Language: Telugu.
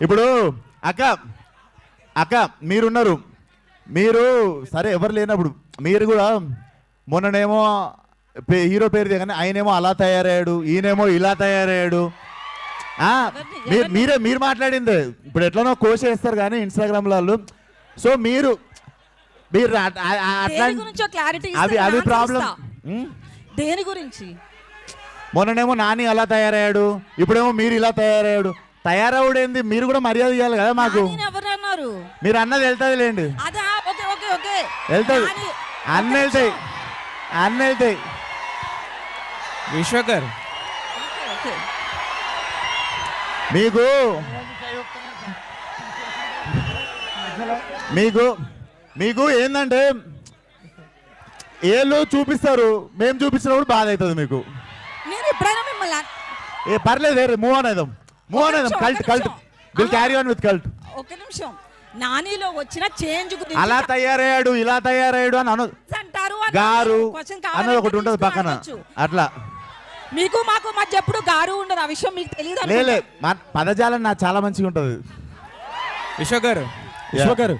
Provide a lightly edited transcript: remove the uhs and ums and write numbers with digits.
ఇప్పుడు అక్క అక్క మీరున్నారు, మీరు సరే ఎవరు లేనప్పుడు మీరు కూడా మొన్ననేమో హీరో పేరు దిగనే ఆయనేమో అలా తయారయ్యాడు, ఈయనేమో ఇలా తయారయ్యాడు. మీరు మాట్లాడింది ఇప్పుడు ఎట్లనో కోసేస్తారు కానీ ఇన్స్టాగ్రామ్ వాళ్ళు. సో మీరు అది ప్రాబ్లం. దేని గురించి? మొన్ననేమో నాని అలా తయారయ్యాడు, ఇప్పుడేమో మీరు ఇలా తయారయ్యాడు. తయారవుడేంది, మీరు కూడా మర్యాద ఇవ్వాలి కదా మాకు. మీరు అన్నది వెళ్తుంది లేండి, వెళ్తుంది, అన్న వెళ్తాయి, అన్న వెళ్తాయి. విశ్వకర్ మీకు మీకు మీకు ఏంటంటే ఏళ్ళు చూపిస్తారు, మేము చూపించినప్పుడు బాధ అవుతుంది మీకు. ఏ పర్లేదు, మూవ్ ఆన్ అయిదాం, మూవ్ ఆన్ అయిదాం. Cult will carry on with cult. ఒక నిమిషం, నానిలో వచ్చిన చేంజ్ గురించి అలా తయారయ్యాడు, ఇలా తయారయ్యాడు అని అంటారు గారు అన్నది ఒకటి ఉంటుంది పక్కన. అట్లా మీకు మాకు మధ్య ఎప్పుడు గారు ఉండదు, ఆ విషయం మీకు తెలియదు. లే పదజాలం నాకు చాలా మంచిగా ఉంటుంది. విశ్వకర్